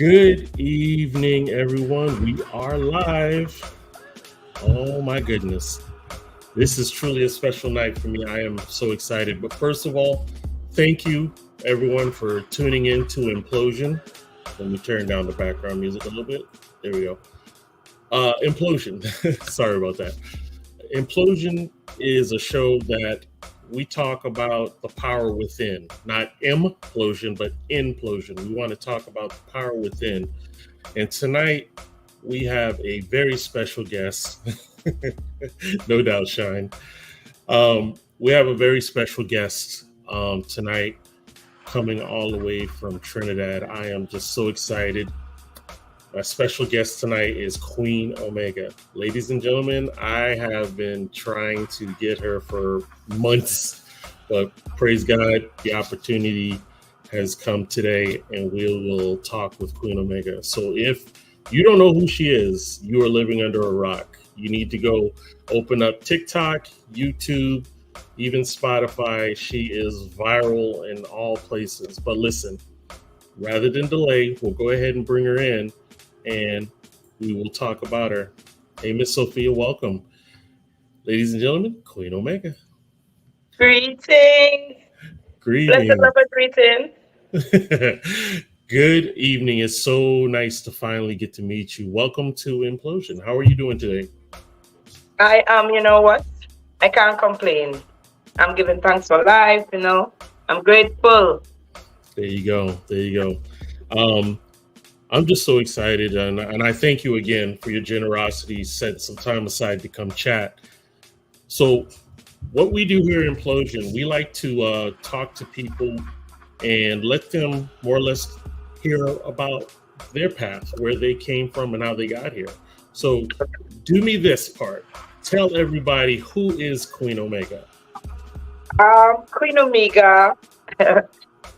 Good evening, everyone. We are live. Oh my goodness. This is truly a special night for me. I am so excited. But first of all, thank you, everyone, for tuning in to Implosion. Let me turn down the background music a little bit. There we go. Implosion. Sorry about that. Implosion is a show that we talk about the power within, not implosion, but implosion. We want to talk about the power within. And tonight we have a very special guest. No doubt, Shine. We have a very special guest tonight coming all the way from Trinidad. I am just so excited. My special guest tonight is Queen Omega. Ladies and gentlemen, I have been trying to get her for months, but praise God, the opportunity has come today, and we will talk with Queen Omega. So if you don't know who she is, you are living under a rock. You need to go open up TikTok, YouTube, even Spotify. She is viral in all places. But listen, rather than delay, we'll go ahead and bring her in, and we will talk about her. Hey, Miss Sophia, welcome. Ladies and gentlemen, Queen Omega. Greetings. Greetings. Blessed love and greetings. Good evening. It's so nice to finally get to meet you. Welcome to Implosion. How are you doing today? I am, you know what? I can't complain. I'm giving thanks for life, I'm grateful. There you go. There you go. I'm just so excited, and I thank you again for your generosity. Set some time aside to come chat. So what we do here in Implosion, we like to talk to people and let them more or less hear about their path, where they came from and how they got here. So do me this part. Tell everybody, who is Queen Omega? Queen Omega.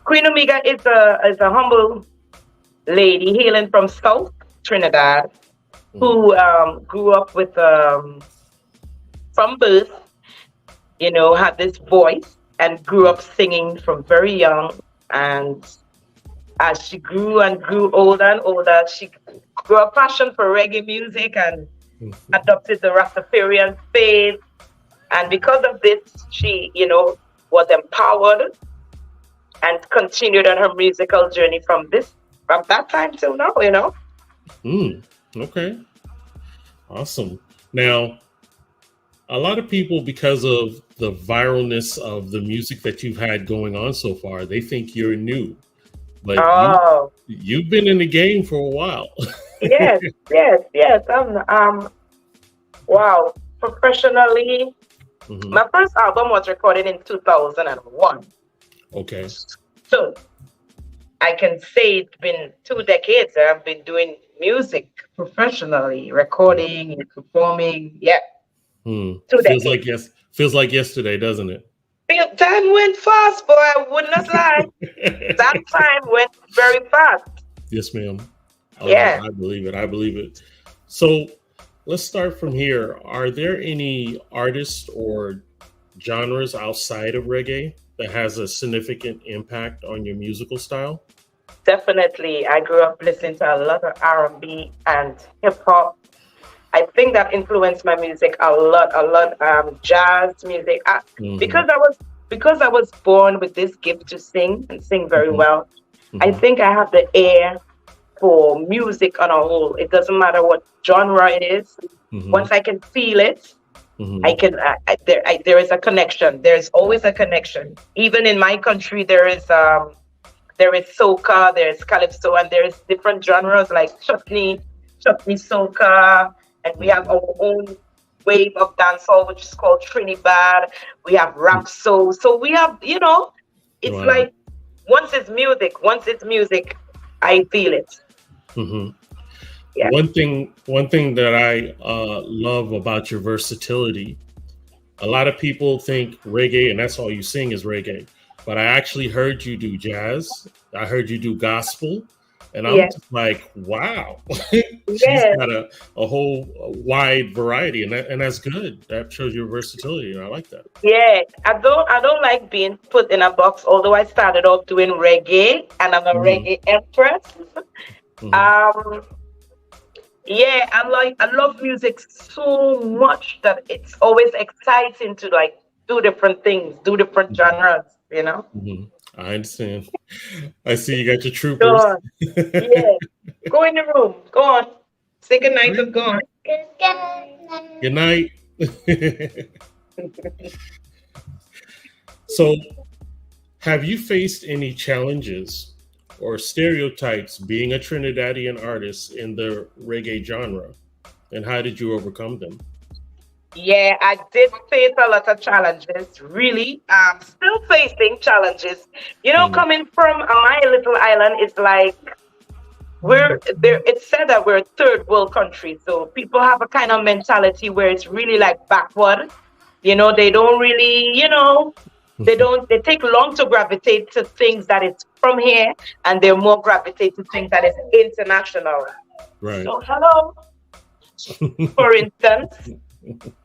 Queen Omega is a humble lady hailing from South Trinidad, who grew up with from birth, had this voice and grew up singing from very young. And as she grew and grew older and older, she grew a passion for reggae music and adopted the Rastafarian faith. And because of this, she, was empowered and continued on her musical journey from that time till now, Okay. Awesome. Now, a lot of people, because of the viralness of the music that you've had going on so far, they think you're new. But you've been in the game for a while. Yes. Wow. Professionally, my first album was recorded in 2001. Okay. So I can say it's been 2 decades that I've been doing music professionally, recording and performing. Yeah. 2 decades. Feels like yesterday, doesn't it? Time went fast, boy. I would not lie. That time went very fast. Yes, ma'am. Yeah. I believe it. So let's start from here. Are there any artists or genres outside of reggae that has a significant impact on your musical style? Definitely. I grew up listening to a lot of R&B and hip hop. I think that influenced my music a lot. Jazz music. Because I was born with this gift to sing and sing very well. I think I have the ear for music on a whole. It doesn't matter what genre it is. Once I can feel it, I can. There is a connection. There's always a connection. Even in my country, there is soca, there's calypso, and there's different genres like chutney soca. And we have our own wave of dancehall, which is called Trinidad. We have rap soul. So we have, it's like once it's music, I feel it. Yeah. One thing that I love about your versatility, a lot of people think reggae and that's all you sing is reggae. But I actually heard you do jazz. I heard you do gospel. And I'm just like, wow, she's got a whole wide variety, and that's good. That shows your versatility, and I like that. Yeah, I don't like being put in a box. Although I started off doing reggae, and I'm a reggae empress. Um, yeah, I love music so much that it's always exciting to like do different things, do different genres, you know? Mhm. I understand. I see you got your Go troopers. on. Yeah. Go in the room. Go on. Say good night and go on. Good night. So, have you faced any challenges or stereotypes being a Trinidadian artist in the reggae genre? And how did you overcome them? Yeah, I did face a lot of challenges, really. I'm still facing challenges. You know, Mm, coming from my little island is like we're there. It's said that we're a third world country. So people have a kind of mentality where it's really like backward. You know, they don't really, they take long to gravitate to things that is from here and they're more gravitate to things that is international. right. So hello, for instance.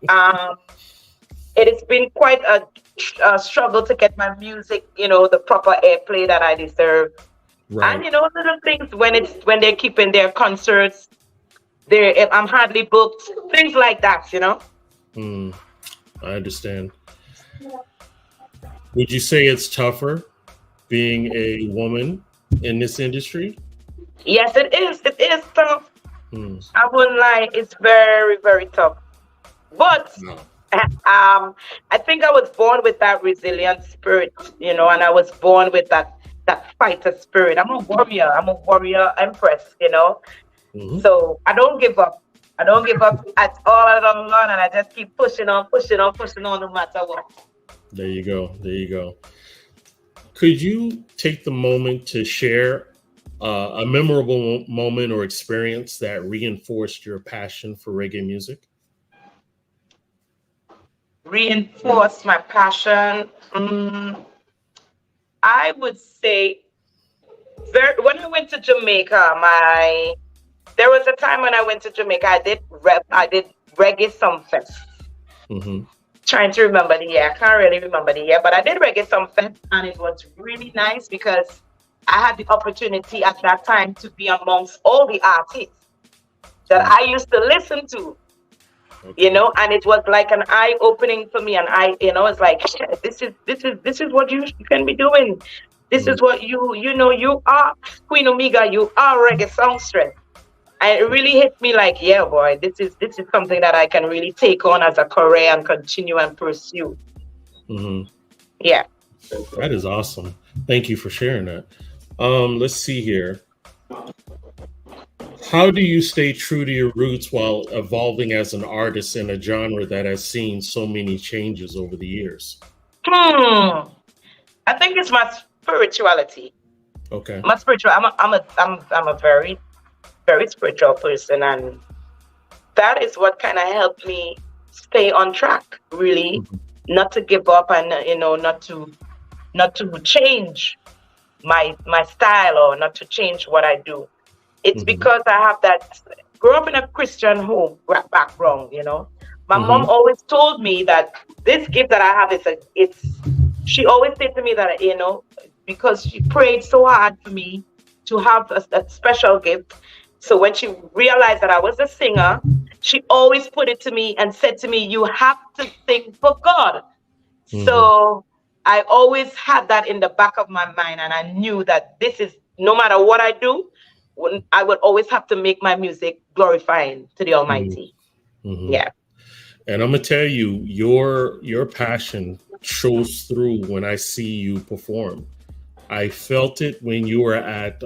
Um, it has been quite a struggle to get my music, the proper airplay that I deserve. And Right. little things when they're keeping their concerts, I'm hardly booked, things like that. Mm, I understand. Would you say it's tougher being a woman in this industry? Yes, it is. It is tough. Mm, I wouldn't lie. It's very, very tough. But no. I think I was born with that resilient spirit, and I was born with that fighter spirit. I'm a warrior. I'm a warrior empress. Mhm. So I don't give up. I don't give up at all. I don't learn, and I just keep pushing on, pushing on, pushing on, no matter what. There you go. There you go. Could you take the moment to share a memorable moment or experience that reinforced your passion for reggae music? Reinforce my passion. I would say when I went to Jamaica, there was a time when I went to Jamaica. I did reggae some fest. Hmm. Trying to remember the year. I can't really remember the year, but I did reggae some fest, and it was really nice because I had the opportunity at that time to be amongst all the artists that I used to listen to. Okay. And it was like an eye opening for me, and it's like shit, this is what you can be doing. This Mm, is what you are Queen Omega, you are reggae songstress. And it really hit me like, yeah, boy, this is something that I can really take on as a career and continue and pursue. mhm. Yeah. That is awesome. Thank you for sharing that. Let's see here. How do you stay true to your roots while evolving as an artist in a genre that has seen so many changes over the years? Hmm. I think it's my spirituality. Okay. My spiritual. I'm a very, very spiritual person, and that is what kind of helped me stay on track. Really, Mhm. not to give up, and not to change my style, or not to change what I do. It's Mhm. because I have that grew up in a Christian home background. My mom Mhm. always told me that this gift that I have it's she always said to me that, because she prayed so hard for me to have a special gift. So when she realized that I was a singer, she always put it to me and said to me, you have to sing for God. Mhm. So I always had that in the back of my mind, and I knew that this is no matter what I do, I would always have to make my music glorifying to the Mhm. Almighty. Mhm. Yeah. And I'm gonna tell you, your passion shows through when I see you perform. I felt it when you were at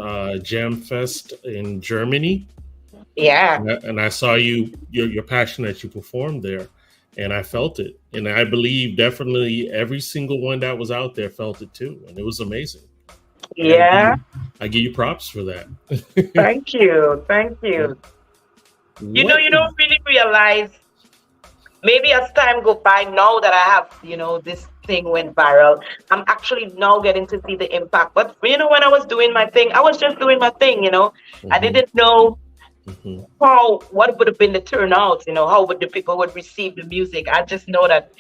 Jam Fest in Germany, Yeah. and I saw your passion that you performed there, and I felt it, and I believe definitely every single one that was out there felt it too, and it was amazing. I gotta give Yeah. you, I give you props for that. Thank you. Thank Yeah. you. What You is don't really realize, maybe as time go by, now that I have, this thing went viral, I'm actually now getting to see the impact. But when I was doing my thing, I was just doing my thing. I Mhm. didn't know Mhm. what would have been the turnout, how would the people would receive the music. I just know that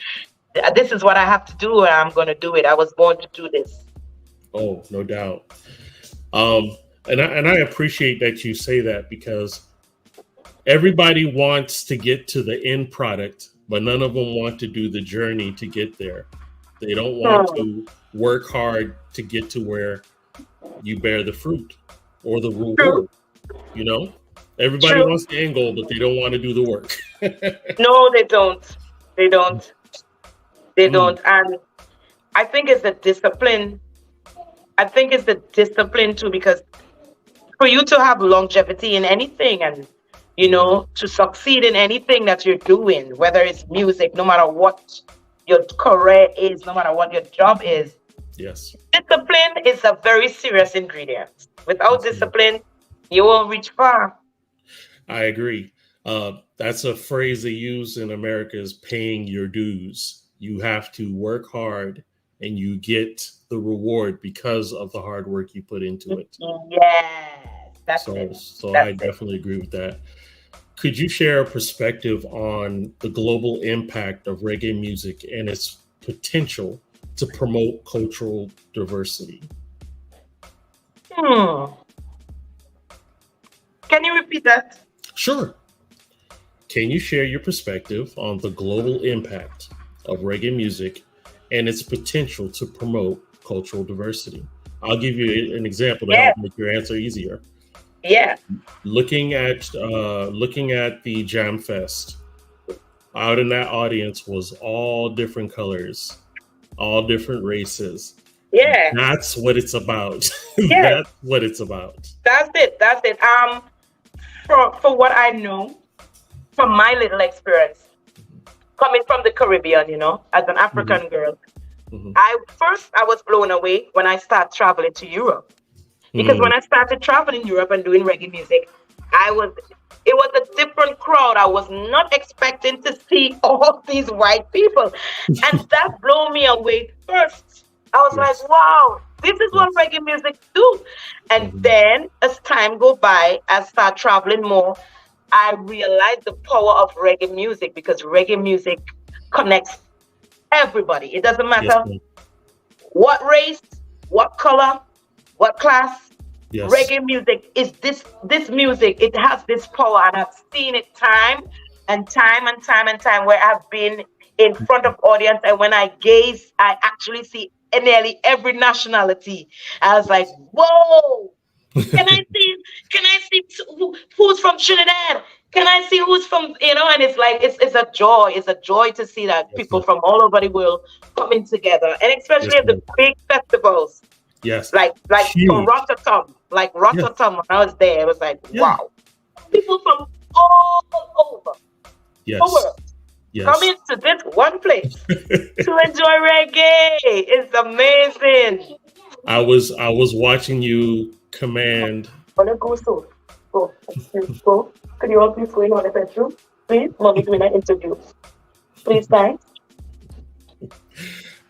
this is what I have to do, and I'm gonna do it. I was born to do this. Oh, no doubt. Um, And I appreciate that you say that, because everybody wants to get to the end product, but none of them want to do the journey to get there. They don't want Hmm. to work hard to get to where you bear the fruit or the True, reward. You know, everybody true. wants the end goal, but they don't want to do the work. No, they don't. They don't. They Mm, don't. And I think it's the discipline. I think it's the discipline too, because for you to have longevity in anything and mhm. to succeed in anything that you're doing, whether it's music, no matter what your career is, no matter what your job is, Yes, discipline is a very serious ingredient. Without yes, ma'am. discipline, you won't reach far. I agree. That's a phrase they use in America, is paying your dues. You have to work hard and you get the reward because of the hard work you put into it. Yes, that's So, it. so I That's it. definitely agree with that. Could you share a perspective on the global impact of reggae music and its potential to promote cultural diversity? Hmm. Can you repeat that? Sure. Can you share your perspective on the global impact of reggae music and its potential to promote cultural diversity? I'll give you an example to Yeah, help make your answer easier. yeah, Looking at the Jam Fest, out in that audience was all different colors, all different races. yeah, That's what it's about. yes. That's what it's about. That's it. That's it. For what I know, from my little experience, coming from the Caribbean, as an Mhm, African girl, mhm, I was blown away when I started traveling to Europe. Because mm. when I started traveling Europe and doing reggae music, I was it was a different crowd. I was not expecting to see all these white people. And that blew me away first. I was like, Yes, wow, this is what yes. reggae music do. And Mhm. then as time go by, I start traveling more, I realized the power of reggae music, because reggae music connects everybody. It doesn't Yes, matter ma'am. what race, what color, what class. Yes. Reggae music is this music. It has this power, and I've seen it time and time and time and time, where I've been in front of audience, and when I gaze, I actually see nearly every nationality. I was like, whoa! Can I see? Can I see who's from Trinidad? Can I see who's from? And it's like it's a joy. It's a joy to see that Yes, people ma'am. from all over the world coming together, and Yes, especially at the ma'am. big festivals Yes. like for Huge. Rotterdam, like Yeah. Rotterdam. When I was there, it was like, Yeah. wow, people from all over the Yes. world Yes. coming to this one place to enjoy reggae. It's amazing. I was watching you command. Wanna go soon? Go, please go. Could you all please go in on the bedroom? Please, mommy doing an interview. Please, thanks.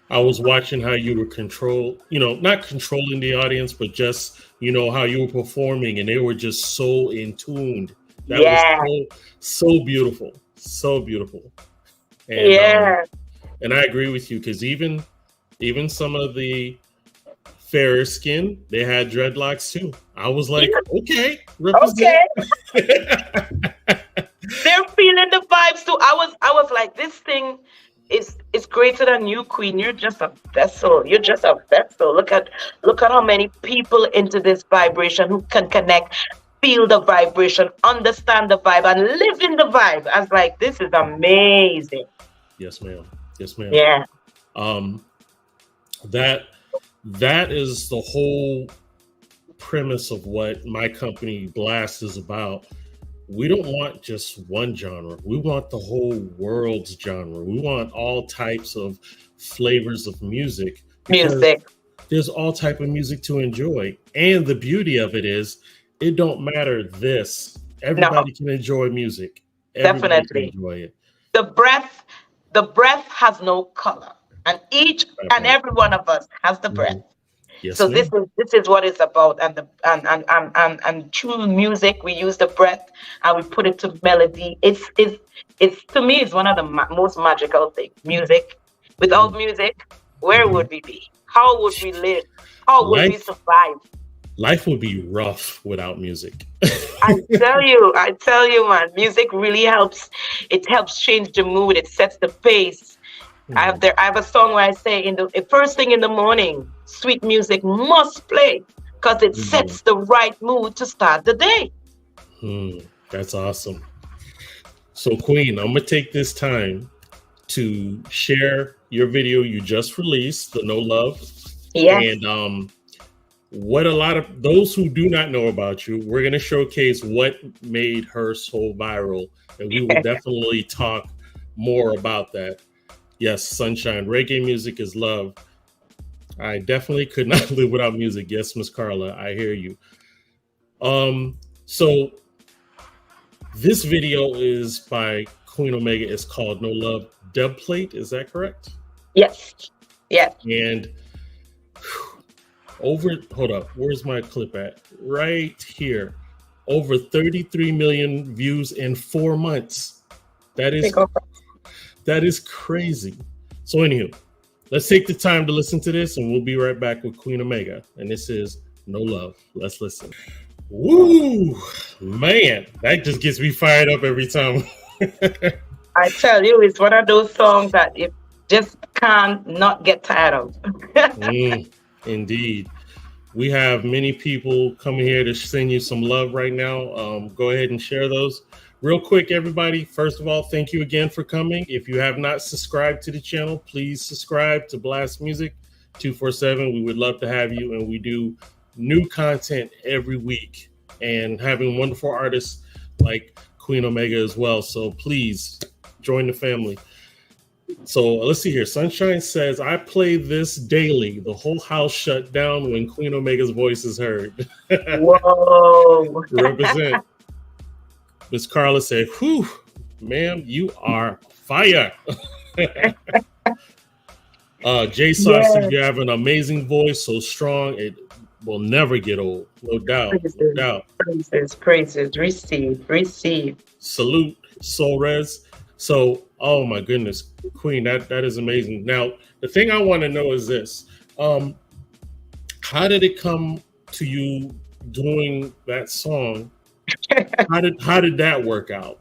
I was watching how you were not controlling the audience, but just how you were performing, and they were just so in tuned. That was Yeah, so beautiful, so beautiful. And yeah. and I agree with you, because even some of the fairer skin, they had dreadlocks too. I was like, Yeah. okay, Okay. represent. They're feeling the vibes too. I was like, this thing is greater than you, Queen. You're just a vessel. You're just a vessel. Look at how many people into this vibration who can connect, feel the vibration, understand the vibe, and live in the vibe. I was like, this is amazing. Yes, ma'am. Yes, ma'am. Yeah. Um, that that is the whole premise of what my company Blast is about. We don't want just one genre. We want the whole world's genre. We want all types of flavors of music, because Music. there's all type of music to enjoy. And the beauty of it is, it don't matter this. No, Everybody can enjoy music. Everybody can definitely. enjoy it. The breath, the breath has no color. And each That and part. every one of us has the breath. Mhm. Yes, So this ma'am. is this is what it's about, and the and true music. We use the breath and we put it to melody. It's to me, it's one of the most magical things. Music. Without Mhm. music, where Mhm. would we be? How would we live? How would we Life survive? life would be rough without music. I tell you, man, music really helps. It helps change the mood. It sets the pace. I have a song where I say in the first thing in the morning, sweet music must play because it sets the right mood to start the day. That's awesome. So Queen, I'm gonna take this time to share your video you just released, the No Love. Yes. And what a lot of those who do not know about you, we're gonna showcase what made her so viral, and we will definitely talk more about that. Yes, sunshine. Reggae music is love. I definitely could not live without music. Yes, Miss Carla, I hear you. So this video is by Queen Omega. It's called No Love Dub Plate. Is that correct? Yes. Yes. And hold up. Where's my clip at? Right here. Over 33 million views in 4 months. That is crazy. So anywho, let's take the time to listen to this, and we'll be right back with Queen Omega. And this is No Love. Let's listen. Woo, man, that just gets me fired up every time. I tell you, it's one of those songs that you just can't not get tired of. Indeed. We have many people coming here to send you some love right now. Go ahead and share those. Real quick, everybody, first of all, thank you again for coming. If you have not subscribed to the channel, please subscribe to Blast Music 247. We would love to have you, and we do new content every week and having wonderful artists like Queen Omega as well. So please join the family. So let's see here. Sunshine says, I play this daily. The whole house shut down when Queen Omega's voice is heard. Whoa. Represent. Miss Carla said, whew, ma'am, you are fire. Jay Sauce, you have an amazing voice, so strong, it will never get old. No doubt. No doubt. Praises. Receive. Salute, Solres. So, oh my goodness, Queen, that is amazing. Now, the thing I want to know is this. How did it come to you doing that song? How did that work out?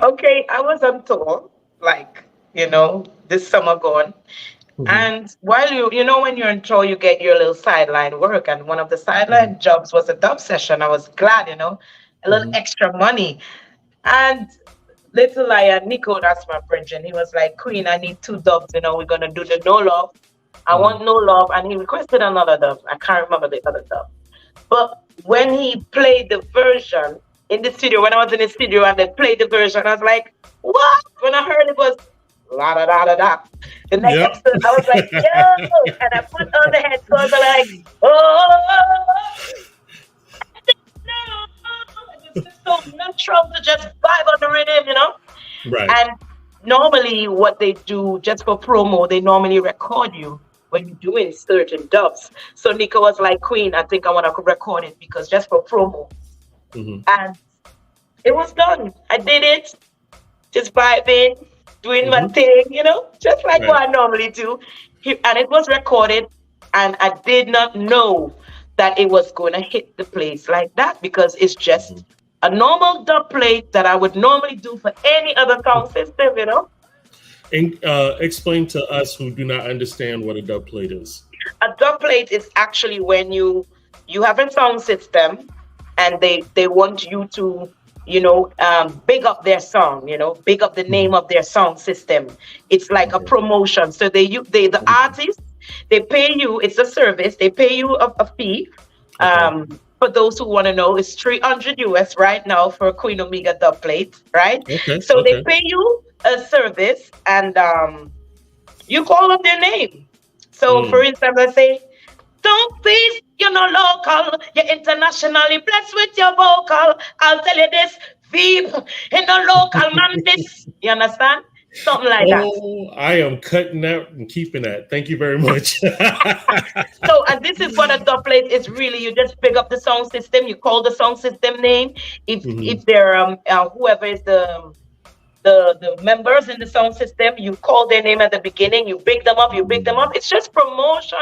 Okay, I was on tour, like, this summer gone. And while when you're on tour, you get your little sideline work. And one of the sideline jobs was a dub session. I was glad, a little extra money. And little liar Nico, that's my friend, and he was like, Queen, I need 2 dubs, we're going to do the No Love. I want No Love. And he requested another dub. I can't remember the other dub. But when he played the version in the studio, when I was in the studio and they played the version, I was like, what? When I heard it was la da da da da. The next episode, I was like, yo! And I put on the headphones and I'm like, oh! It's just so natural to just vibe on the rhythm, Right. And normally what they do just for promo, they normally record you when you're doing certain dubs. So Nico was like, Queen, I think I want to record it because just for promo. And it was done. I did it, just vibing, doing my thing, just like what I normally do. And it was recorded, and I did not know that it was going to hit the place like that because it's just a normal dub plate that I would normally do for any other sound system, And explain to us who do not understand what a dub plate is. A dub plate is actually when you have a sound system and they want you to, big up their song, big up the name of their sound system. It's like a promotion. So the artists, they pay you, it's a service, they pay you a fee. For those who want to know, it's $300 US right now for a Queen Omega dub plate, right? So they pay you a service and you call up their name. So for instance, I say, don't please, you're not local, you're internationally blessed with your vocal. I'll tell you this, Veep, in the local man, this, you understand? Something like that. Oh, I am cutting that and keeping that. Thank you very much. So, and this is what a dub plate is really. You just pick up the song system, you call the song system name. If they're whoever is the members in the sound system, you call their name at the beginning, you big them up, It's just promotion,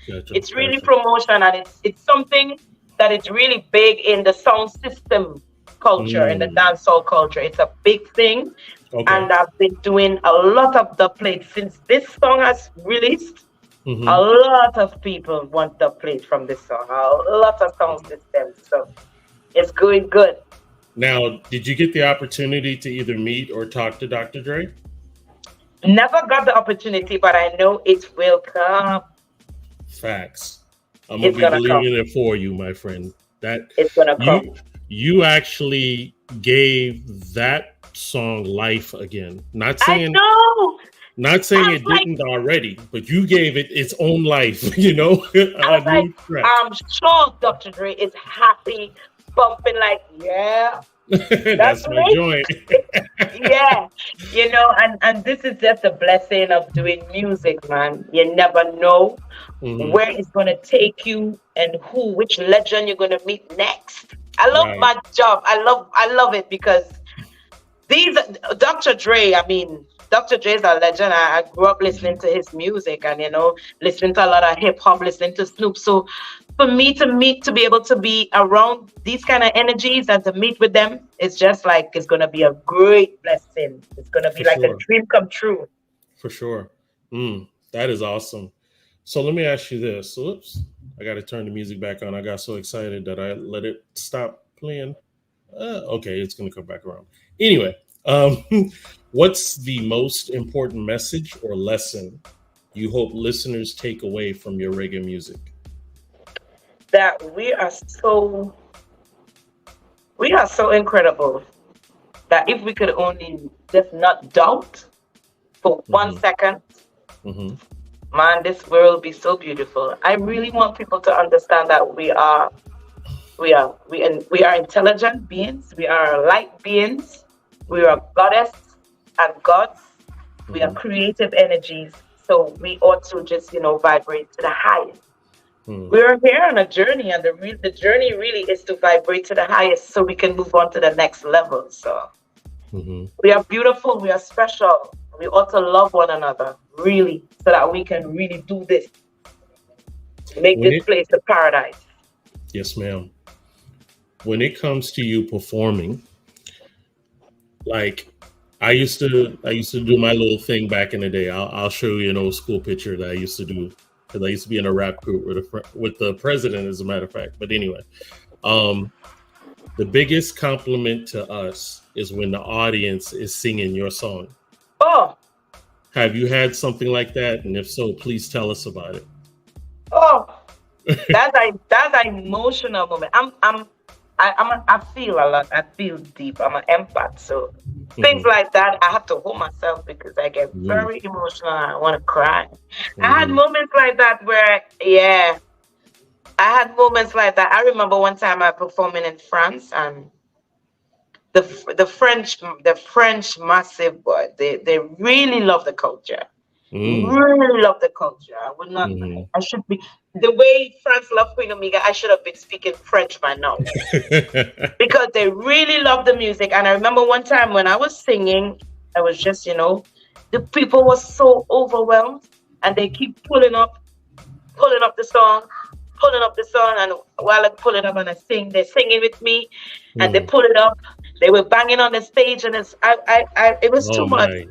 It's really promotion, and it's something that it's really big in the sound system culture, in the dancehall culture. It's a big thing. Okay. And I've been doing a lot of the plates since this song has released. A lot of people want the plate from this song. A lot of sound systems. So it's going good. Now, did you get the opportunity to either meet or talk to Dr. Dre? Never got the opportunity, but I know it will come. Facts. I'm gonna be believing it for you, my friend. That it's gonna come. You actually gave that song life again. Not saying it didn't already, but you gave it its own life. You know. I'm sure Dr. Dre is happy, bumping like, yeah. That's my joint. Yeah, you know, and this is just a blessing of doing music, man. You never know where it's gonna take you and which legend you're gonna meet next. I love my job. I love it because these Dr. Dre. I mean, Dr. Dre is a legend. I grew up listening to his music and, you know, listening to a lot of hip hop, listening to Snoop. So for me to be able to be around these kind of energies and to meet with them, it's just like, it's going to be a great blessing. It's going to be like a dream come true. For sure. That is awesome. So let me ask you this. Oops, I got to turn the music back on. I got so excited that I let it stop playing. Okay, it's going to come back around. Anyway, what's the most important message or lesson you hope listeners take away from your reggae music? That we are so incredible that if we could only just not doubt for 1 second, man, this world will be so beautiful. I really want people to understand that we are intelligent beings. We are light beings. We are goddess and gods. We are creative energies. So we ought to just, you know, vibrate to the highest. We're here on a journey, and the journey really is to vibrate to the highest so we can move on to the next level. So we are beautiful, we are special. We ought to love one another, really, so that we can really do this. Make this place a paradise. Yes, ma'am. When it comes to you performing, like I used to do my little thing back in the day. I'll show you an old school picture that I used to do. Because I used to be in a rap group with the president, as a matter of fact. But anyway, the biggest compliment to us is when the audience is singing your song. Oh, have you had something like that? And if so, please tell us about it. Oh, that's an emotional moment. I feel a lot. I feel deep. I'm an empath, so things like that, I have to hold myself because I get very emotional. I want to cry. I had moments like that where, I remember one time I performing in France, and the French massive boy, they really love the culture. Really love the culture. I would not. I should be the way France love Queen Omega. I should have been speaking French by now because they really love the music. And I remember one time when I was singing, I was just, you know, the people were so overwhelmed, and they keep pulling up the song, and while I pull it up and I sing, they're singing with me, and they pull it up. They were banging on the stage, and it was too much.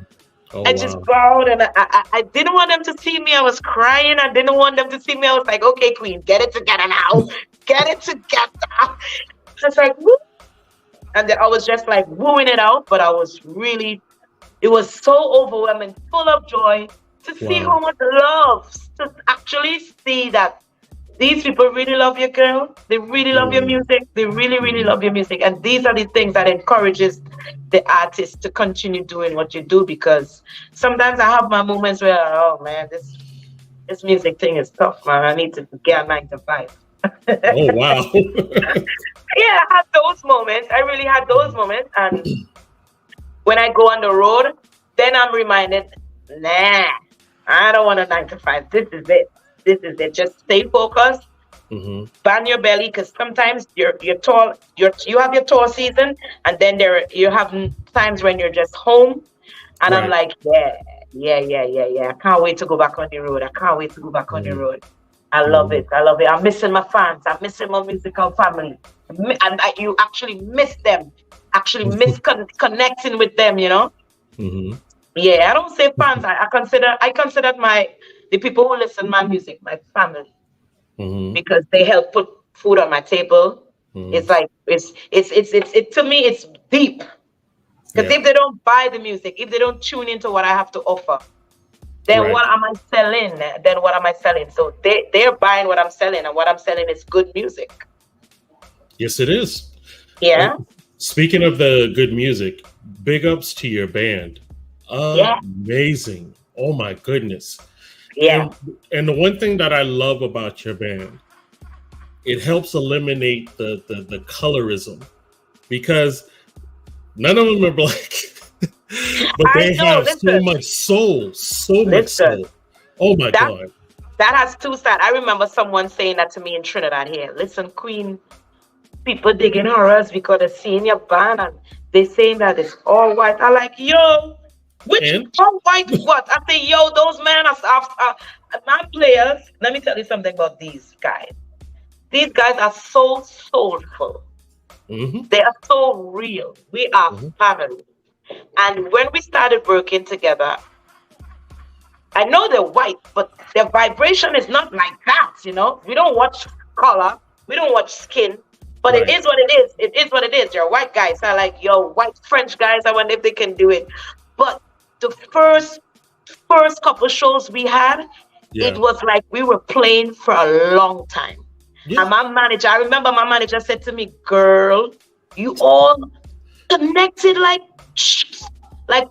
I just bowed, and I didn't want them to see me. I was crying. I didn't want them to see me. I was like, okay, Queen, get it together now. Get it together. Just like, woo. And I was just like wooing it out, but it was so overwhelming, full of joy to see how much love, to actually see that these people really love your girl. They really love your music. They really, really love your music. And these are the things that encourages the artist to continue doing what you do, because sometimes I have my moments where, oh man, this music thing is tough, man. I need to get a 9 to 5. Oh, wow. Yeah, I had those moments. I really had those moments. And when I go on the road, then I'm reminded, nah, I don't want a 9 to 5. This is it. This is it. Just stay focused. Bang your belly, because sometimes you have your tour season, and then you have times when you're just home, and I'm like, yeah. I can't wait to go back on the road. I love Mhm. it. I love it. I'm missing my fans. I'm missing my musical family. And you actually miss them. Actually miss connecting with them, you know? Mhm. Yeah, I don't say fans. I consider the people who listen to my music my family Mhm. because they help put food on my table. Mhm. It's like it to me it's deep. Because Yeah. if they don't buy the music, if they don't tune into what I have to offer, then Right. what am I selling? Then what am I selling? So they're buying what I'm selling, and what I'm selling is good music. Yes, it is. Uh, Yeah, Speaking of the good music, big ups to your band. yeah, Amazing. Oh my goodness. yeah. And and the one thing that I love about your band, it helps eliminate the colorism because none of them are black, but I they know. have so Listen, much soul, so much listen. soul. Oh my That God. that has two sides. I remember someone saying that to me in Trinidad here. Listen, Queen, people digging horrors because they're seeing your band and they saying that it's all white. I like, yo, which And all white what? I say, yo, those men are my players. Let me tell you something about these guys. These guys are so soulful. mhm, They are so real. We are mhm, family. And when we started working together, I know they're white, but their vibration is not like that, you know? We don't watch color, we don't watch skin, but it right. is what it is. It is what it is. You're white guys. I like yo, white French guys. I wonder if they can do it. But the first couple shows we had, it Yeah. was like we were playing for a long time. Yeah. And my manager, I remember my manager said to me, girl, you all connected like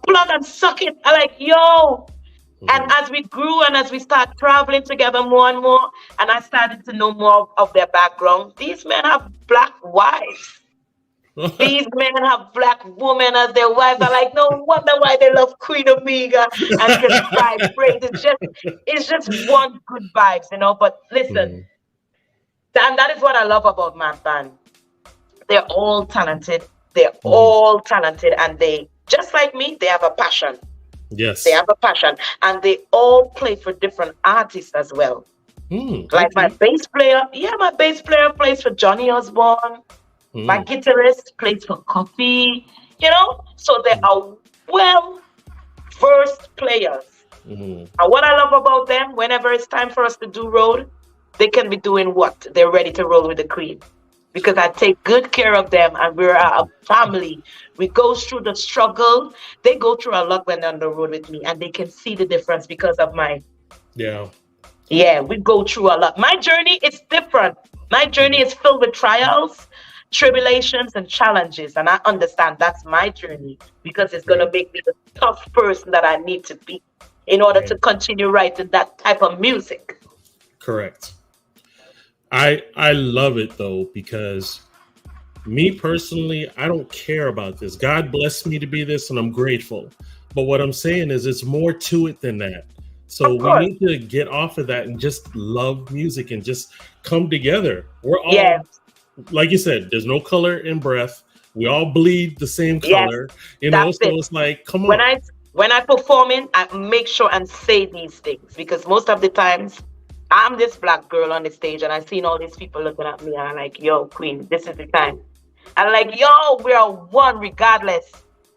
plug and suck it. I like, yo, and Mhm. as we grew and as we start traveling together more and more, and I started to know more of their background, these men have black wives. These men have black women as their wives. I like, no wonder why they love Queen Omega and just vibrate. It's just one good vibes, you know. But listen, Mhm. and that is what I love about my band. They're all talented. They're Mhm. all talented, and they just like me, they have a passion. They Yes. have a passion, and they all play for different artists as well. Like my Okay. bass player, yeah, my bass player plays for Johnny Osborne. My Mm. guitarist plays for Coffee. You know, so they are well versed players. Mhm. And what I love about them, whenever it's time for us to do road, they can be doing what? They're ready to roll with the Queen. Because I take good care of them and we're a family. We go through the struggle. They go through a lot when they're on the road with me and they can see the difference because of my, Yeah. yeah, we go through a lot. My journey is different. My journey Mhm. is filled with trials, tribulations, and challenges. And I understand that's my journey because it's going to Right. make me the tough person that I need to be in order Yeah. to continue writing that type of music. Correct. I love it though because me personally, I don't care about this. God blessed me to be this, and I'm grateful. But what I'm saying is, it's more to it than that. So Of we course. need to get off of that and just love music and just come together. We're Yeah. all, like you said, there's no color in breath. We all bleed the same Yes. color, you know. That's So it. it's like, come when on. I when I performing, I make sure and say these things because most of the times I'm this black girl on the stage and I seen all these people looking at me and I'm like, yo, Queen, this is the time. And like, yo, we are one regardless.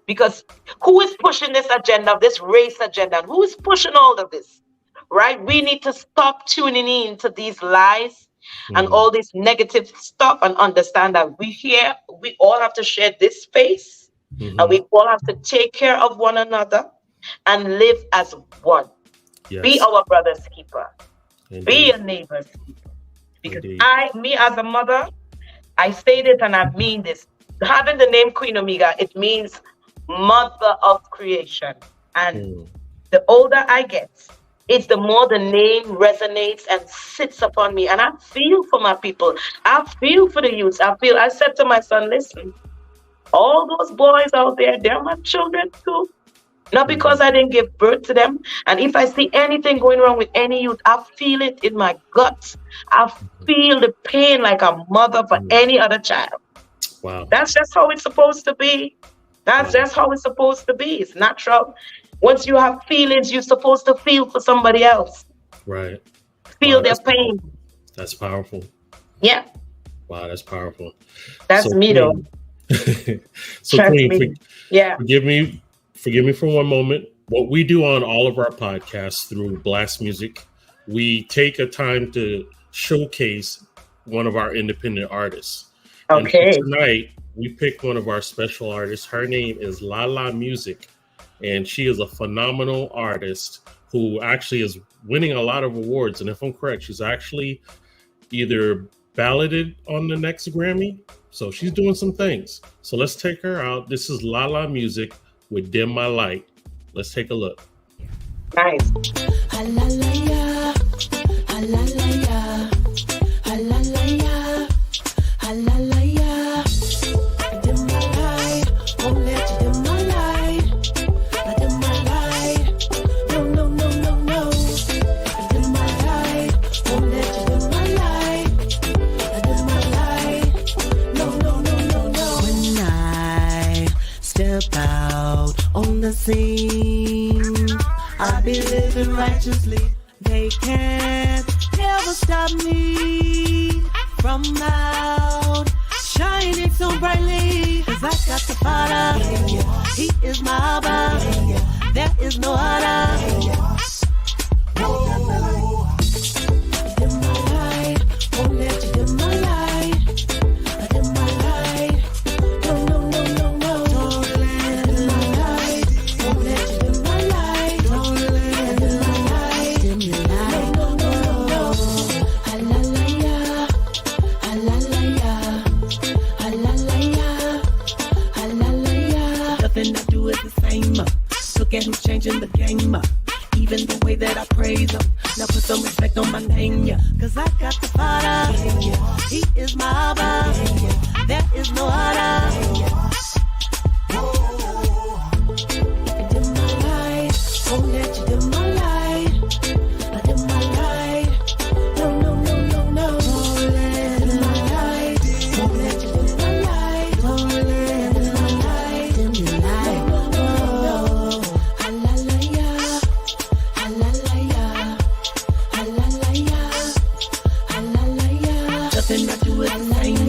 Because who is pushing this agenda, this race agenda? Who is pushing all of this? Right? We need to stop tuning in to these lies and Mhm. all this negative stuff and understand that we all have to share this space and we Mhm. all have to take care of one another and live as one. Be Yes, our brother's keeper. Be indeed, your neighbor's keeper. Because indeed. me as a mother, I say this and I mean this. Having the name Queen Omega, it means mother of creation. And Mm. the older I get, it's the more the name resonates and sits upon me. And I feel for my people. I feel for the youth. I said to my son, listen, all those boys out there, they're my children too. Not because Mhm. I didn't give birth to them. And if I see anything going wrong with any youth, I feel it in my guts. I feel the pain like a mother for Mhm. any other child. Wow, That's just how it's supposed to be. That's wow, just how it's supposed to be. It's natural. Once you have feelings, you're supposed to feel for somebody else. right. Feel Wow, their that's pain. That's powerful. Yeah, Wow, that's powerful. that's So me though. Queen, so Trust Queen, me. Yeah. forgive me for one moment. What we do on all of our podcasts through Blast Music, we take a time to showcase one of our independent artists. And for Okay. tonight, we picked one of our special artists. Her name is Lala Music, and she is a phenomenal artist who actually is winning a lot of awards. And if I'm correct, she's actually either balloted on the next Grammy. So she's doing some things. So let's take her out. This is Lala Music with Dim My Light. Let's take a look. Nice. I be living righteously. They can't ever stop me from out shining so brightly. 'Cause I got the Father. He is my Abba. There is no other. Dim my light, won't let you dim my light. Dim my light. No, no, no, no, no. Don't let dim my light. Won't let you dim my light. Don't let dim my light. Dim your light. No, no, no, no. Hallelujah. Hallelujah. Hallelujah. Hallelujah. Nothing I do is the same. Look at who's changing the game. Even the way that I praise him. Now put some respect on my name, yeah. 'Cause I got the Father. He is my Abba. There is no other. Dim my light, won't let you dim my light. Dim my light, no, no, no, no, no. Don't let dim my light, won't let you dim my light. Don't let dim my light, dim your light. No, no, no. Hallelujah, hallelujah, hallelujah, hallelujah. Nothing I do is the same.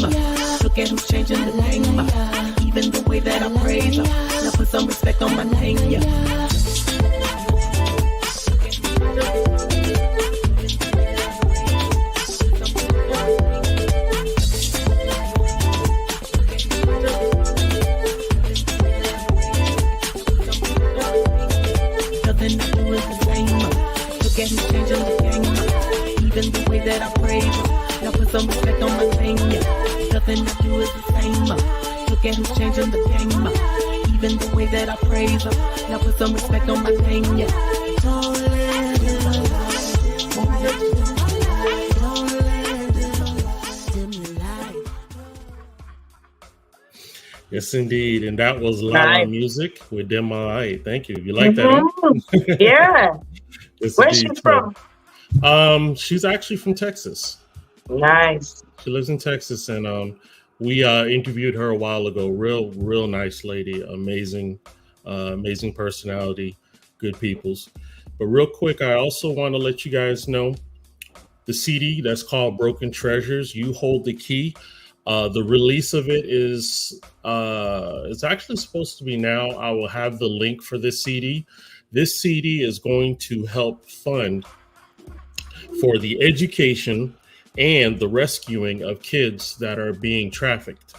Look at who's changing the game. Even the way that I praise him. Now put some respect on my name, yeah. Nothing I do is the same. Look at who's changing the game. Even the way that I praise him. Now put some respect on my name, yeah. Nothing I do is the same. Look at who's changing the game. Even the way that I praise him. Now put some respect on my name, yeah. Don't let it light. Won't let you dim my light. Don't let it dim your light. Yes, indeed. And that was Lala Nice. Music with Dim My Light. Thank you. You like that? Huh? Mhm. Yeah. Yes, Where's she indeed. from? She's actually from Texas. Nice. She lives in Texas, and we interviewed her a while ago. Real nice lady, amazing personality, good peoples. But real quick, I also want to let you guys know the CD that's called Broken Treasures. You Hold the Key. The release of it is it's actually supposed to be now. I will have the link for this CD. This CD is going to help fund for the education and the rescuing of kids that are being trafficked.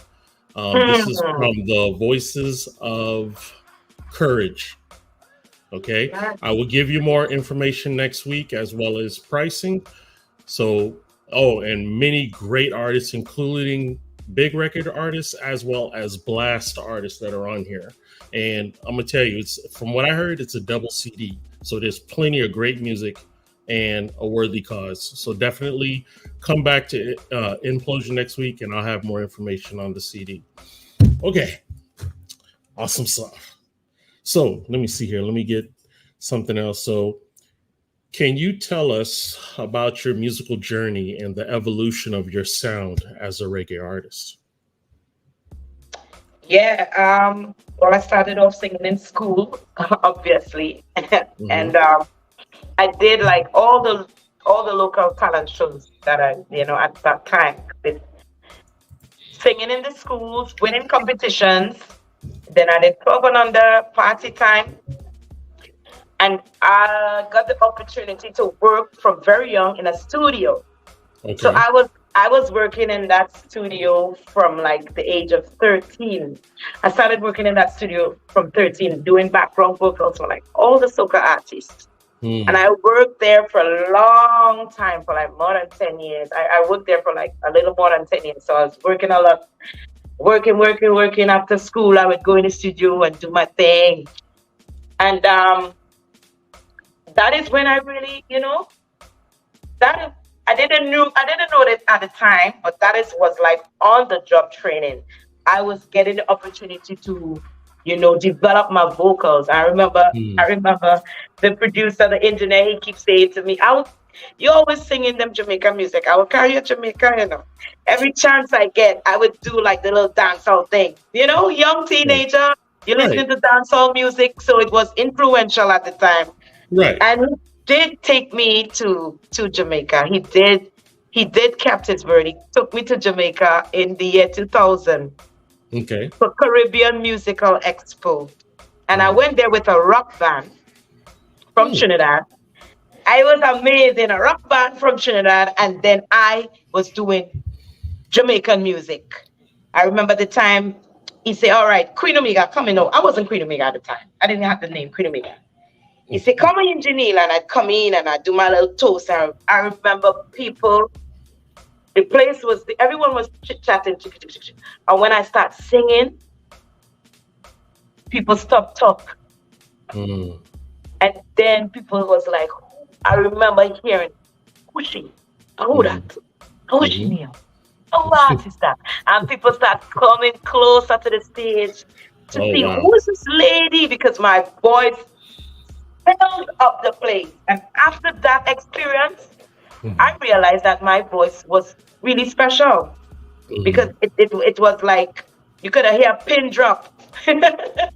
This is from the Voices of Courage. Okay. I will give you more information next week as well as pricing. So, and many great artists, including big record artists as well as blast artists that are on here. And I'm gonna tell you, it's from what I heard, it's a double CD. So there's plenty of great music and a worthy cause. So definitely come back to Inplosion next week, and I'll have more information on the CD. Okay, awesome stuff. So let me see here. Let me get something else. So can you tell us about your musical journey and the evolution of your sound as a reggae artist? Yeah. Well, I started off singing in school, obviously, and I did like all the all the local talent shows that I, at that time. Singing in the schools, winning competitions. Then I did 12 and under party time. And I got the opportunity to work from very young in a studio. So Okay. I was working in that studio from like the age of 13. I started working in that studio from 13, doing background vocals for like all the soca artists. And I worked there for a long time, for like more than 10 years. I worked there for like a little more than 10 years. So I was working a lot, working. After school, I would go in the studio and do my thing. And that is when I really, that is, I didn't know that at the time, but was like on the job training. I was getting the opportunity to, develop my vocals. I remember the producer, the engineer, he keeps saying to me, you always singing them Jamaican music. I will carry you Jamaica. Every chance I get, I would do like the little dancehall thing. Young teenager, you're listening to dancehall music, so it was influential at the time. Right. And he did take me to Jamaica. He did kept his word. He took me to Jamaica in the year 2000. Okay. For Caribbean Musical Expo. And I went there with a rock band from Trinidad. I was amazed in a rock band from Trinidad, and then I was doing Jamaican music. I remember the time he said, all right, Queen Omega, come in. No, I wasn't Queen Omega at the time. I didn't have the name Queen Omega. He said, come in, Janelle, and I'd come in and I'd do my little toast. I remember people, the place was, everyone was chit-chatting. And when I start singing, people stopped talk. And then people was like, I remember hearing, who's she? Oh, that. Who is she now? Oh, what is that? And people start coming closer to the stage to see who is this lady, because my voice filled up the place. And after that experience, I realized that my voice was really special because it was like you could hear a pin drop. The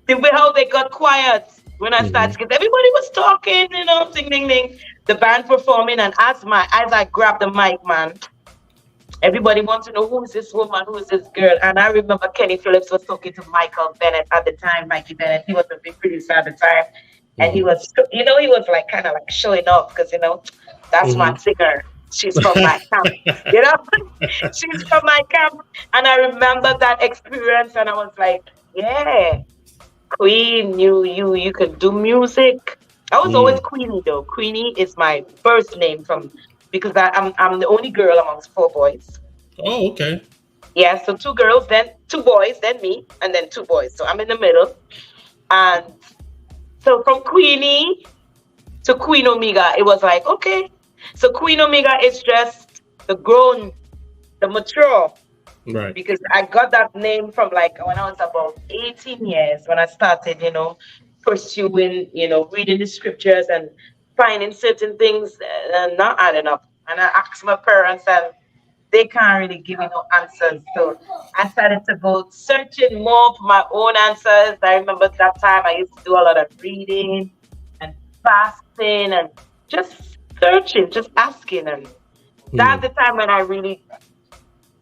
way how they got quiet when I started, because everybody was talking, ding ding ding, the band performing, and as I grabbed the mic, man, everybody wants to know who is this woman, who is this girl. And I remember Kenny Phillips was talking to Michael Bennett at the time, Mikey Bennett. He was a big producer at the time. And he was, he was like kind of like showing off because, that's my singer. She's from my camp, she's from my camp. And I remember that experience and I was like, yeah, Queen, you can do music. I was always Queenie though. Queenie is my first name because I'm the only girl amongst 4 boys. Oh, okay. Yeah, so 2 girls, then 2 boys, then me, and then 2 boys. So I'm in the middle. And so from Queenie to Queen Omega, it was like, okay. So Queen Omega is just the grown, the mature. Right. Because I got that name from like when I was about 18 years, when I started, pursuing, reading the scriptures and finding certain things and not adding up. And I asked my parents and they can't really give me no answers. So I started to go searching more for my own answers. I remember that time I used to do a lot of reading and fasting and just searching, just asking. And that's the time when I really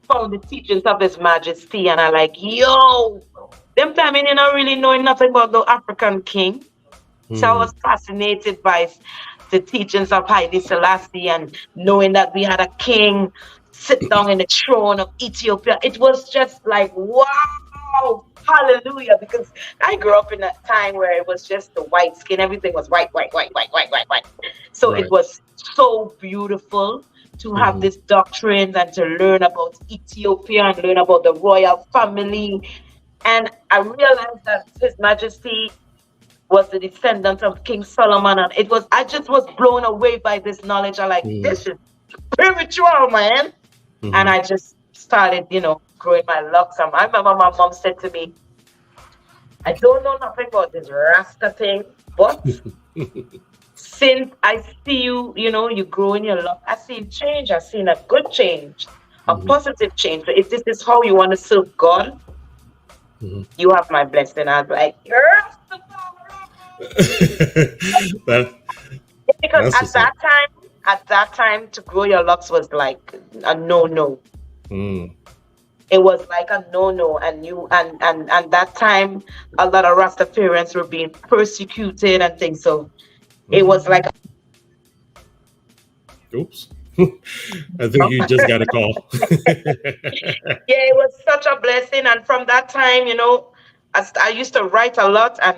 found the teachings of His Majesty. And I like, yo, them time I didn't really know nothing about the African king. So I was fascinated by the teachings of Haile Selassie and knowing that we had a king sit down in the throne of Ethiopia. It was just like, wow, hallelujah. Because I grew up in a time where it was just the white skin. Everything was white. So it was so beautiful to have this doctrine and to learn about Ethiopia and learn about the royal family. And I realized that His Majesty was the descendant of King Solomon. And I just was blown away by this knowledge. I'm like, this is spiritual, man. And I just started, growing my locks. I remember my mom said to me, I don't know nothing about this Rasta thing, but since I see you, you grow in your locks, I see change. I've seen a good change, a positive change. So if this is how you want to serve God, you have my blessing. I was like, because at that time, at that time to grow your locks was like a no. Mm. It was like a no, and that time a lot of Rastafarians were being persecuted and things. So it was like, oops. I think you just got a call. yeah, it was such a blessing. And from that time, you know, I used to write a lot, and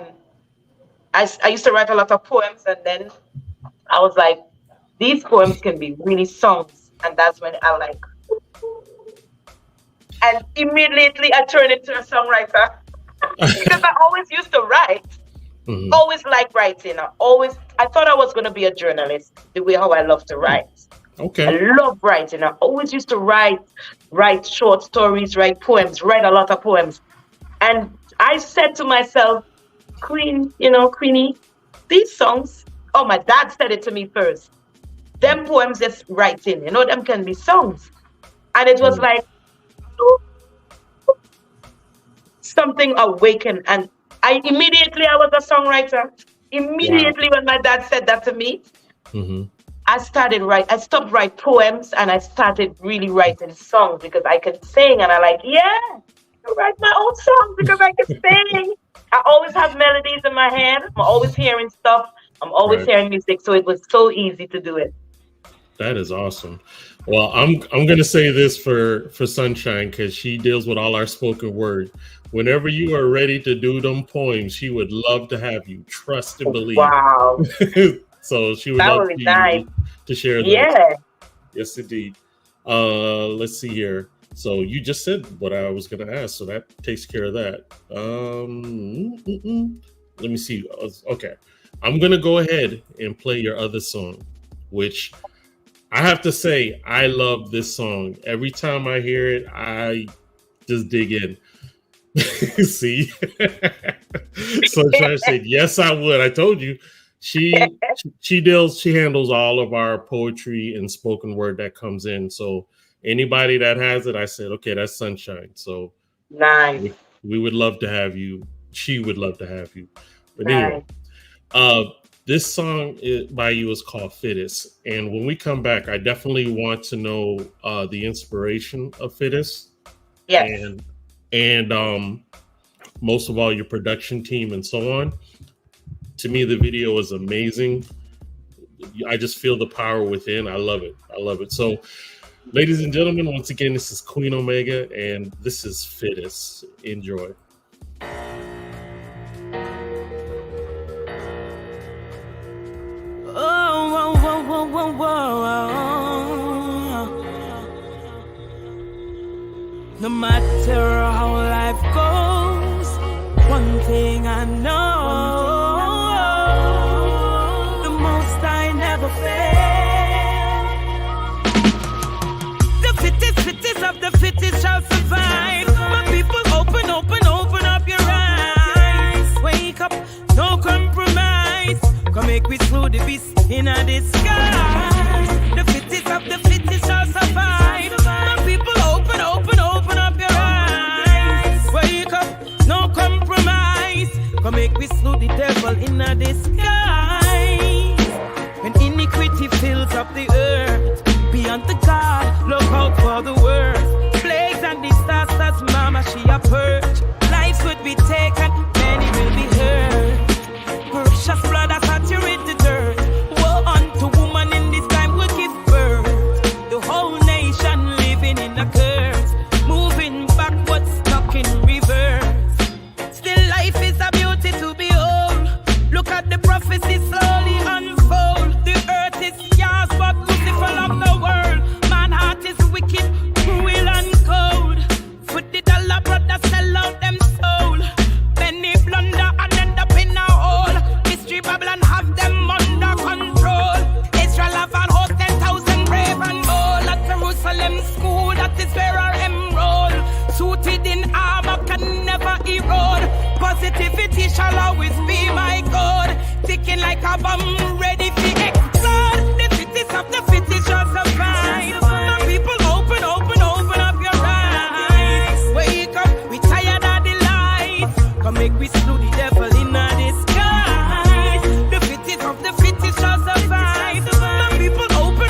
I used to write a lot of poems, and then I was like, these poems can be really songs. And that's when I like, and immediately I turned into a songwriter because I always used to write. Mm-hmm. Always like writing. I thought I was going to be a journalist, the way how I love to write. Okay. I love writing. I always used to write short stories, write poems, write a lot of poems. And I said to myself, Queenie, these songs, oh, my dad said it to me first. Them poems just writing, you know, them can be songs. And it was like, something awakened, and I was a songwriter. Immediately when my dad said that to me, I stopped writing poems, and I started really writing songs because I could sing, and I write my own songs because I can sing. I always have melodies in my head. I'm always hearing stuff. I'm always hearing music, so it was so easy to do it. That is awesome. Well, I'm gonna say this for Sunshine, because she deals with all our spoken word. Whenever you are ready to do them poems, she would love to have you. Trust and believe. Wow. So she would love to share those. Yeah. Yes, indeed. Let's see here. So you just said what I was gonna ask, so that takes care of that. Let me see. Okay, I'm gonna go ahead and play your other song, which I have to say, I love this song. Every time I hear it, I just dig in. See? Sunshine said, yes, I would. I told you. She handles all of our poetry and spoken word that comes in. So anybody that has it, I said, okay, that's Sunshine. So nice. We would love to have you. She would love to have you. But anyway, this song by you is called Fittest. And when we come back, I definitely want to know the inspiration of Fittest. Yes. And most of all, your production team and so on. To me, the video is amazing. I just feel the power within. I love it. I love it. So, ladies and gentlemen, once again, this is Queen Omega, and this is Fittest. Enjoy. No matter how life goes, one thing I know, the most I never fail. The fittest of the fittest shall survive. My people, open up your eyes. Wake up, no compromise. Come make we slew the beast in a disguise. The fittest of the fittest shall survive. My people, open up your eyes. Wake up, no compromise. Come make we slew the devil in a disguise. When iniquity fills up the earth, beyond the God, look out for the worst. Plagues and disasters, mama, she a purge. Lives would be taken, many will be hurt. Precious blood has saturated the dirt. Woe unto woman in this time will give birth. The whole nation living in a curse, moving backwards, stuck in reverse. Still life is a beauty to behold. Look at the prophecy slowly unfold. The earth is yours, but Lucifer of the world. Man heart is wicked, cruel and cold. For the dollar brother sell out them soul. Many blunder and end up in a hole. Mystery Babylon have them under control. Israel have a host 10,000 brave and bold. At Jerusalem school, that is where our enroll. Suited in armor can never erode. Positivity shall always be my God. Ticking like a bomb, ready to explode. The fittest of the fittest shall survive. My people, open up your eyes. Wake up, we tired of the lies. Come make we slew the devil in a disguise. The fittest of the fittest shall survive. My people, open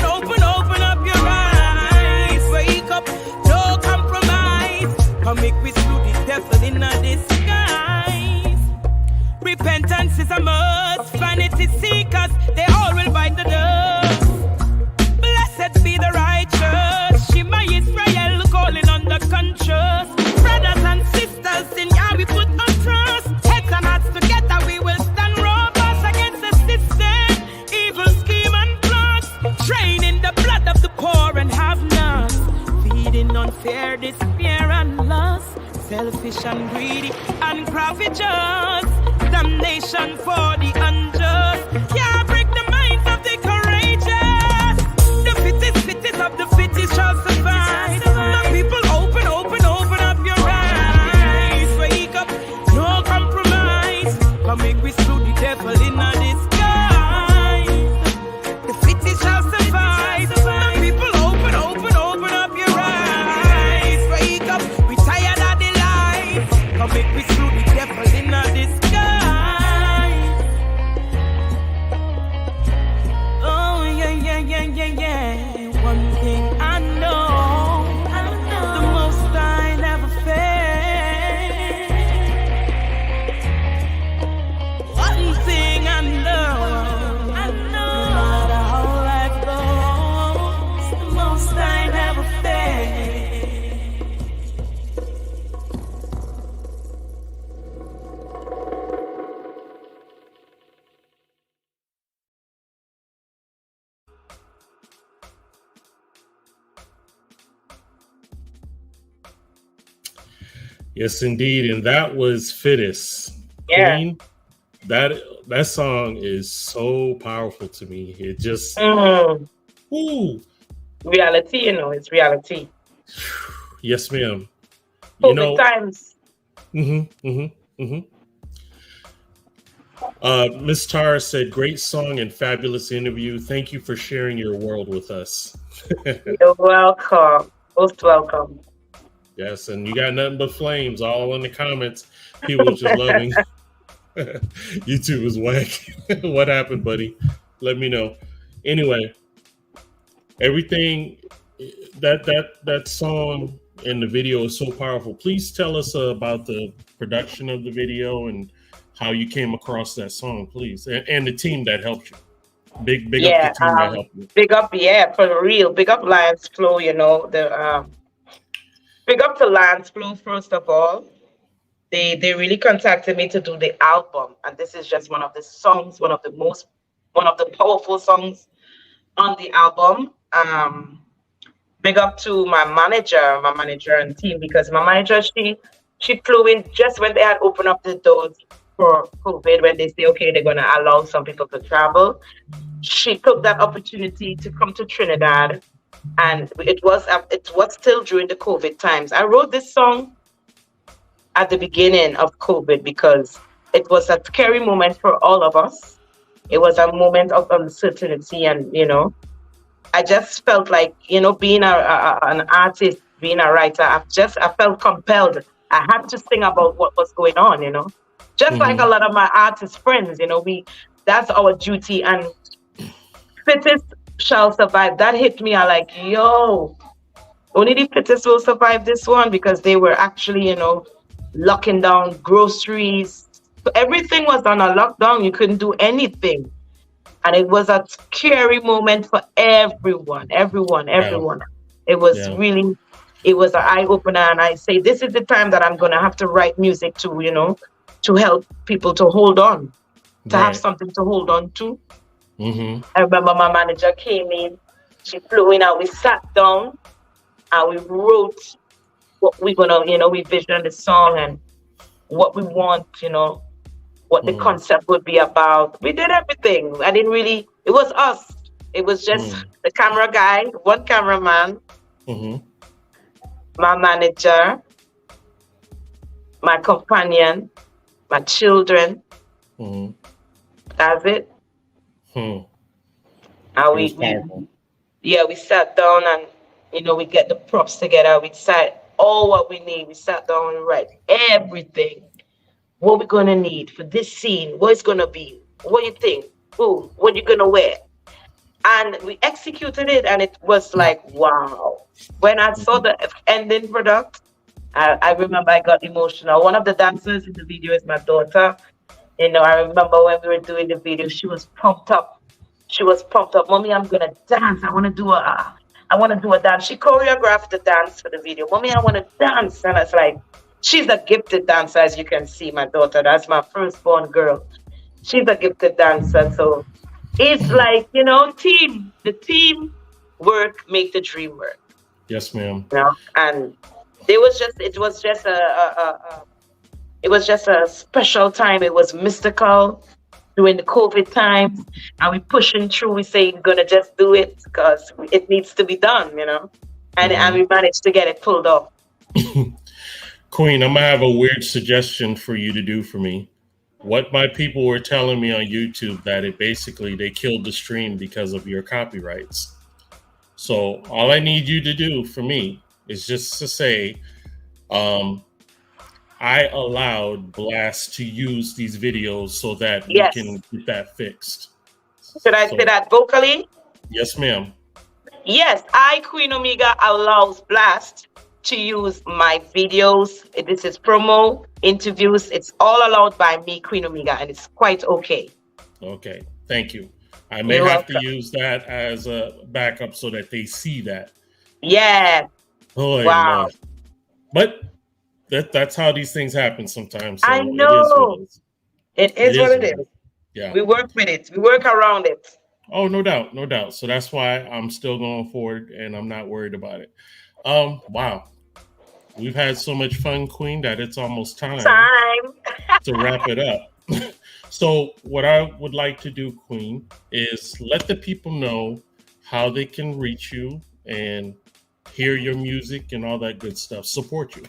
blasphemous, vanity seekers, they all will bite the dust. Blessed be the righteous, Shema Israel calling on the conscious. Brothers and sisters, in Yah we put our trust. Heads and hearts together, we will stand robust against the system, evil scheme and plots. Draining the blood of the poor and have-nots, feeding unfair despair and loss. Selfish and greedy and covetous, damnation for the unjust. Can't break the minds of the courageous. The fittest of the fittest shall survive. The people open up your eyes. Wake up, no compromise. Come make we slew the devil in a disguise. The fittest shall survive. The people open up your eyes. Wake up, we tired of the life. Come make we slew the devil in a disguise. Oh yeah. One thing I know, the Most High never fails. One thing I know, no matter how life goes, the Most High never fails. Yes, indeed. And that was Fittest. Yeah. Queen, that song is so powerful to me. It just, ooh, Reality, it's reality. yes, ma'am. COVID times. Miss Tara said, great song and fabulous interview. Thank you for sharing your world with us. You're welcome. Most welcome. Yes, and you got nothing but flames all in the comments. People just loving. YouTube is whack. What happened, buddy? Let me know. Anyway, everything that song and the video is so powerful. Please tell us about the production of the video and how you came across that song, please, and the team that helped you. Big up the team that helped you. Big up, for real. Big up Lions Flow. Big up to Lions Flow first of all. They really contacted me to do the album, and this is just one of the songs, one of the powerful songs on the album. Big up to my manager and team, because my manager, she flew in just when they had opened up the doors for COVID, when they say, okay, they're gonna allow some people to travel. She took that opportunity to come to Trinidad, and it was still during the COVID times. I wrote this song at the beginning of COVID because it was a scary moment for all of us. It was a moment of uncertainty, and I just felt like, being an artist, being a writer, I felt compelled. I had to sing about what was going on, just like a lot of my artist friends, that's our duty. And Fittest shall survive. That hit me. I like, only the fittest will survive this one, because they were actually, locking down groceries. So everything was on a lockdown. You couldn't do anything. And it was a scary moment for everyone. It was really, it was an eye-opener. And I say, this is the time that I'm going to have to write music to help people to hold on, to have something to hold on to. I remember my manager came in, she flew in, and we sat down and we wrote what we're going to, we visioned the song and what we want, what the concept would be about. We did everything. It was us. It was just the camera guy, one cameraman, my manager, my companion, my children. That's it. And we sat down and, we get the props together. We sat all what we need. We sat down and write everything. What we're going to need for this scene, what it's going to be, what you think, what you're going to wear. And we executed it, and it was like, wow. When I saw the ending product, I remember I got emotional. One of the dancers in the video is my daughter. You know, I remember when we were doing the video, she was pumped up. She was pumped up. Mommy, I'm gonna dance. I want to do a dance. She choreographed the dance for the video. Mommy, I want to dance. And it's like, she's a gifted dancer, as you can see, my daughter. That's my firstborn girl. She's a gifted dancer. So it's like, you know, the team work make the dream work. Yes, ma'am. You know? And it was just a special time. It was mystical during the COVID times, and we pushing through. We say we're gonna just do it because it needs to be done, you know. And we managed to get it pulled off. Queen, I'm gonna have a weird suggestion for you to do for me. What my people were telling me on YouTube that they killed the stream because of your copyrights. So all I need you to do for me is just to say, I allowed Blast to use these videos so that we can get that fixed. Should I say that vocally? Yes, ma'am. Yes, Queen Omega, allows Blast to use my videos. This is promo, interviews. It's all allowed by me, Queen Omega, and it's quite okay. Okay, thank you. I may have to use that as a backup so that they see that. Yeah. Oh, wow. But that's how these things happen sometimes. So I know. It is what it is. Yeah. We work with it. We work around it. Oh, no doubt. No doubt. So that's why I'm still going forward and I'm not worried about it. Wow. We've had so much fun, Queen, that it's almost time to wrap it up. So what I would like to do, Queen, is let the people know how they can reach you and hear your music and all that good stuff. Support you.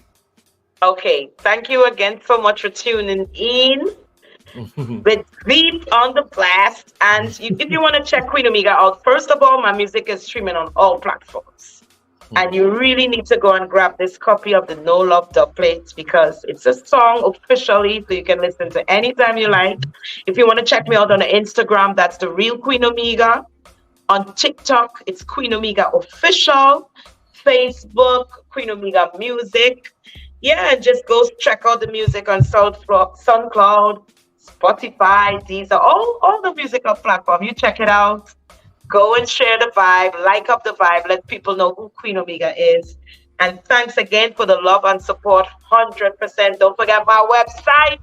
Okay. Thank you again so much for tuning in with Beat on the Blast. And if you want to check Queen Omega out, first of all, my music is streaming on all platforms. And you really need to go and grab this copy of the No Love Dubplate because it's a song officially, so you can listen to anytime you like. If you want to check me out on the Instagram, that's The Real Queen Omega. On TikTok, it's Queen Omega Official. Facebook, Queen Omega Music. Yeah, and just go check out the music on SoundCloud, Spotify, Deezer, all the musical platforms. You check it out. Go and share the vibe, like up the vibe, let people know who Queen Omega is. And thanks again for the love and support, 100%. Don't forget my website,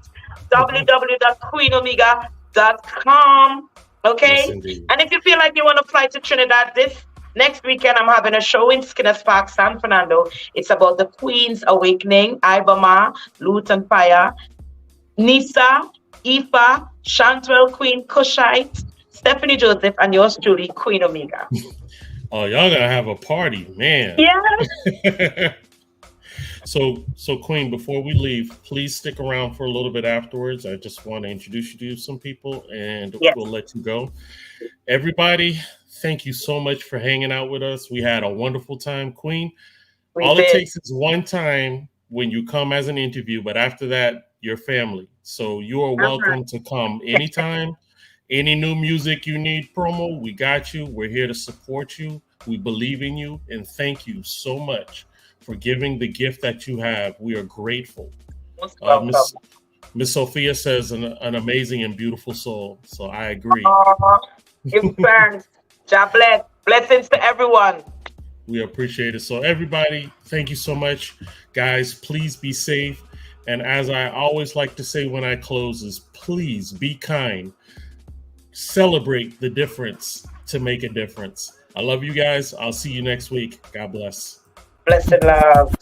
www.queenomega.com. Okay? Yes, and if you feel like you want to fly to Trinidad this next weekend, I'm having a show in Skinner's Park, San Fernando. It's about the Queen's Awakening, Ibama, Loot and Fire, Nisa, Ifa, Shantwell Queen, Cushite, Stephanie Joseph, and yours truly, Queen Omega. Oh, y'all gonna have a party, man. Yeah. So Queen, before we leave, please stick around for a little bit afterwards. I just want to introduce you to some people and we'll let you go. Everybody, thank you so much for hanging out with us. We had a wonderful time, Queen. All it takes is one time when you come as an interview, but after that, you're family. So you are welcome to come anytime. Any new music you need, promo, we got you. We're here to support you. We believe in you. And thank you so much for giving the gift that you have. We are grateful. Miss Sophia says an amazing and beautiful soul. So I agree. Give thanks. God bless. Blessings to everyone. We appreciate it. So everybody, thank you so much. Guys, please be safe. And as I always like to say when I close is please be kind. Celebrate the difference to make a difference. I love you guys. I'll see you next week. God bless. Blessed love.